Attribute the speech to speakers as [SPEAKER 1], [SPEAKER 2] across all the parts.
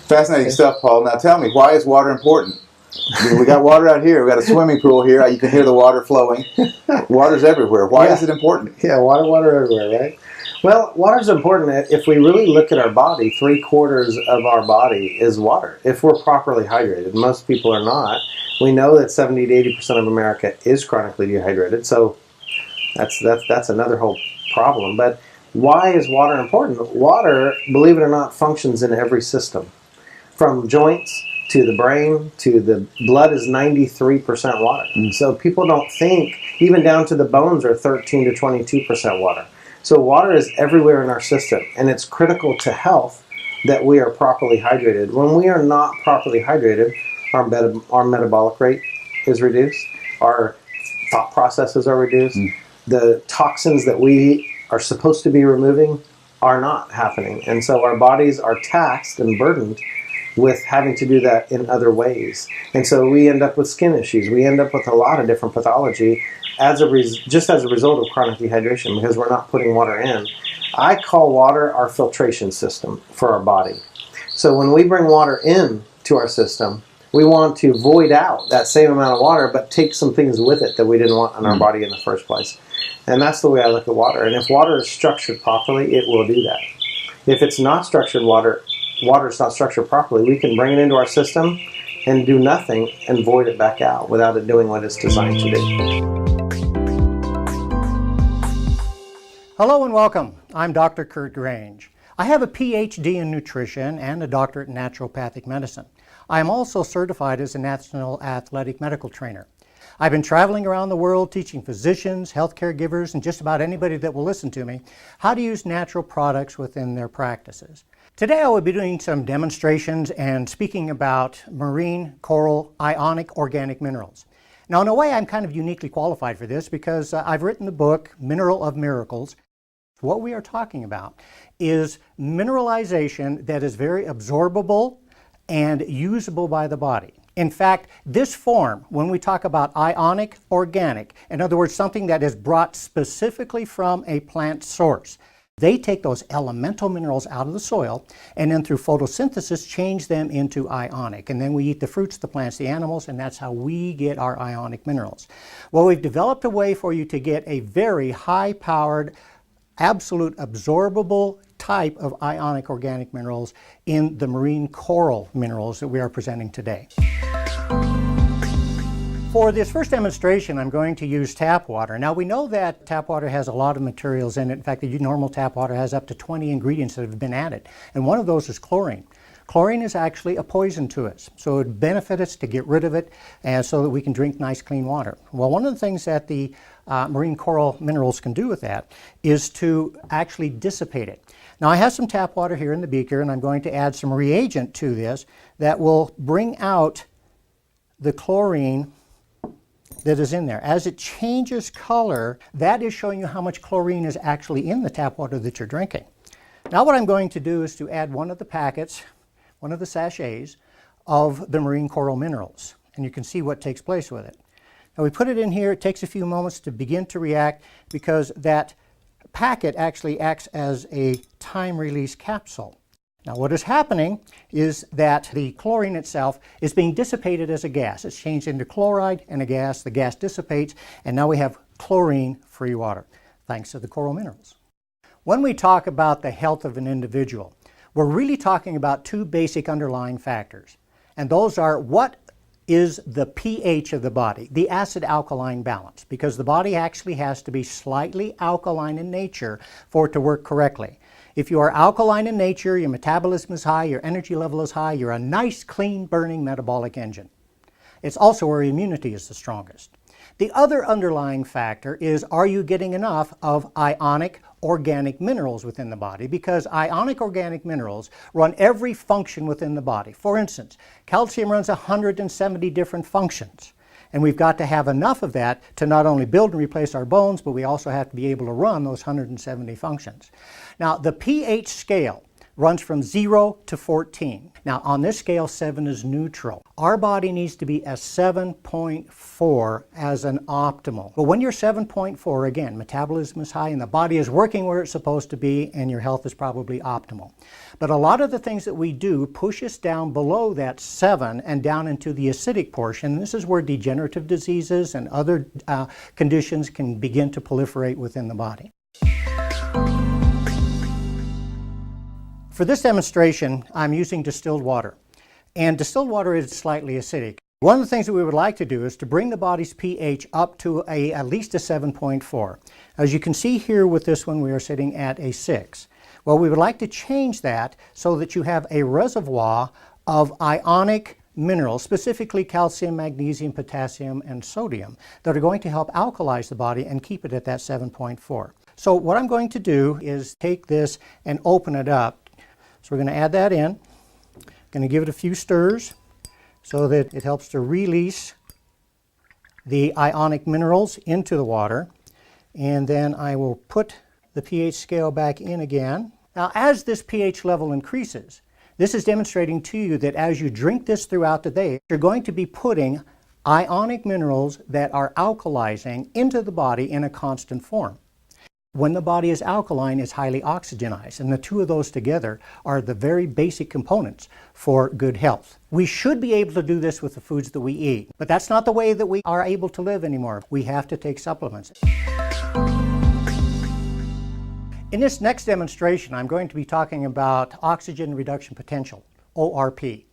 [SPEAKER 1] Fascinating stuff, Paul. Now tell me, why is water important? We got water out here. We got a swimming pool here. You can hear the water flowing. Water's everywhere. Why is it important?
[SPEAKER 2] Yeah, water everywhere, right? Well, water's important. If we really look at our body, 3/4 of our body is water. If we're properly hydrated, most people are not. We know that 70 to 80% of America is chronically dehydrated, so that's another whole problem. But why is water important? Water, believe it or not, functions in every system, from joints to the brain to the blood is 93% water. So people don't think, even down to the bones are 13 to 22% water. So water is everywhere in our system, and it's critical to health that we are properly hydrated. When we are not properly hydrated, our metabolic rate is reduced, our thought processes are reduced, the toxins that we are supposed to be removing are not happening. And so our bodies are taxed and burdened with having to do that in other ways. And so we end up with skin issues. We end up with a lot of different pathology just as a result of chronic dehydration because we're not putting water in. I call water our filtration system for our body. So when we bring water in to our system, we want to void out that same amount of water but take some things with it that we didn't want in our body in the first place. And that's the way I look at water. And if water is structured properly, it will do that. If it's not structured water's not structured properly, we can bring it into our system and do nothing and void it back out without it doing what it's designed to do.
[SPEAKER 3] Hello and welcome. I'm Dr. Kurt Grange. I have a PhD in nutrition and a doctorate in naturopathic medicine. I am also certified as a National Athletic Medical Trainer. I've been traveling around the world teaching physicians, healthcare givers, and just about anybody that will listen to me how to use natural products within their practices. Today I will be doing some demonstrations and speaking about marine coral ionic organic minerals. Now in a way I'm kind of uniquely qualified for this because I've written the book Mineral of Miracles. What we are talking about is mineralization that is very absorbable and usable by the body. In fact, this form, when we talk about ionic organic, in other words, something that is brought specifically from a plant source, they take those elemental minerals out of the soil and then through photosynthesis change them into ionic. And then we eat the fruits, the plants, the animals, and that's how we get our ionic minerals. Well, we've developed a way for you to get a very high-powered, absolute absorbable type of ionic organic minerals in the marine coral minerals that we are presenting today. For this first demonstration, I'm going to use tap water. Now we know that tap water has a lot of materials in it. In fact, the normal tap water has up to 20 ingredients that have been added. And one of those is chlorine. Chlorine is actually a poison to us. So it would benefit us to get rid of it and so that we can drink nice clean water. Well, one of the things that the marine coral minerals can do with that is to actually dissipate it. Now I have some tap water here in the beaker and I'm going to add some reagent to this that will bring out the chlorine that is in there. As it changes color, that is showing you how much chlorine is actually in the tap water that you're drinking. Now what I'm going to do is to add one of the packets, one of the sachets of the marine coral minerals, and you can see what takes place with it. Now we put it in here, it takes a few moments to begin to react because that packet actually acts as a time-release capsule. Now what is happening is that the chlorine itself is being dissipated as a gas. It's changed into chloride and a gas. The gas dissipates and now we have chlorine-free water thanks to the coral minerals. When we talk about the health of an individual, we're really talking about two basic underlying factors. And those are what is the pH of the body, the acid-alkaline balance, because the body actually has to be slightly alkaline in nature for it to work correctly. If you are alkaline in nature, your metabolism is high, your energy level is high, you're a nice, clean, burning metabolic engine. It's also where immunity is the strongest. The other underlying factor is, are you getting enough of ionic organic minerals within the body? Because ionic organic minerals run every function within the body. For instance, calcium runs 170 different functions. And we've got to have enough of that to not only build and replace our bones, but we also have to be able to run those 170 functions. Now, the pH scale runs from 0 to 14. Now, on this scale, 7 is neutral. Our body needs to be a 7.4 as an optimal. But when you're 7.4, again, metabolism is high and the body is working where it's supposed to be, and your health is probably optimal. But a lot of the things that we do push us down below that 7 and down into the acidic portion. This is where degenerative diseases and other conditions can begin to proliferate within the body. For this demonstration, I'm using distilled water. And distilled water is slightly acidic. One of the things that we would like to do is to bring the body's pH up to at least a 7.4. As you can see here with this one, we are sitting at a 6. Well, we would like to change that so that you have a reservoir of ionic minerals, specifically calcium, magnesium, potassium, and sodium, that are going to help alkalize the body and keep it at that 7.4. So what I'm going to do is take this and open it up. So we're going to add that in. Going to give it a few stirs so that it helps to release the ionic minerals into the water. And then I will put the pH scale back in again. Now, as this pH level increases, this is demonstrating to you that as you drink this throughout the day, you're going to be putting ionic minerals that are alkalizing into the body in a constant form. When the body is alkaline, it's highly oxygenized, and the two of those together are the very basic components for good health. We should be able to do this with the foods that we eat, but that's not the way that we are able to live anymore. We have to take supplements. In this next demonstration, I'm going to be talking about oxygen reduction potential, ORP.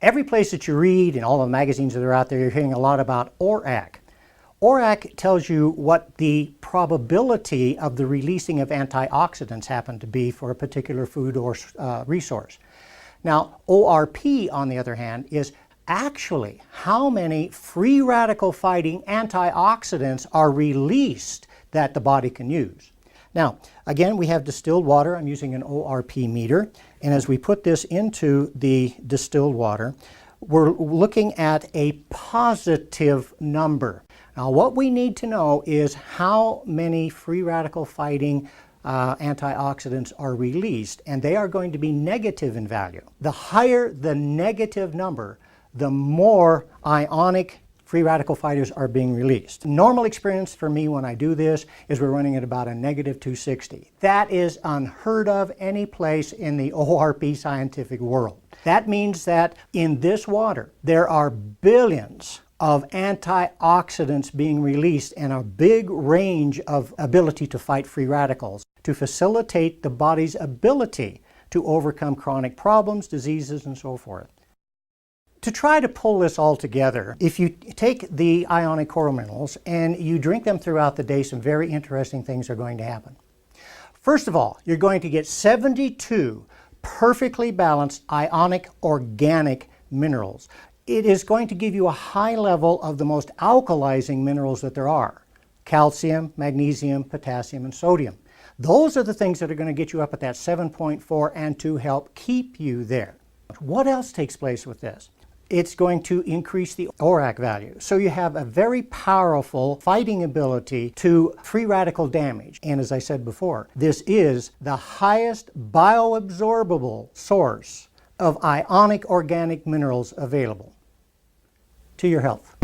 [SPEAKER 3] Every place that you read, in all the magazines that are out there, you're hearing a lot about ORAC. ORAC tells you what the probability of the releasing of antioxidants happen to be for a particular food or resource. Now, ORP, on the other hand, is actually how many free radical fighting antioxidants are released that the body can use. Now, again, we have distilled water. I'm using an ORP meter, and as we put this into the distilled water, we're looking at a positive number. Now, what we need to know is how many free radical fighting antioxidants are released, and they are going to be negative in value. The higher the negative number, the more ionic free radical fighters are being released. Normal experience for me when I do this is we're running at about a negative 260. That is unheard of any place in the ORP scientific world. That means that in this water, there are billions of antioxidants being released and a big range of ability to fight free radicals to facilitate the body's ability to overcome chronic problems, diseases, and so forth. To try to pull this all together, if you take the ionic coral minerals and you drink them throughout the day, some very interesting things are going to happen. First of all, you're going to get 72 perfectly balanced ionic organic minerals. It is going to give you a high level of the most alkalizing minerals that there are: calcium, magnesium, potassium, and sodium. Those are the things that are going to get you up at that 7.4 and to help keep you there. What else takes place with this? It's going to increase the ORAC value. So you have a very powerful fighting ability to free radical damage. And as I said before, this is the highest bioabsorbable source of ionic organic minerals available. To your health.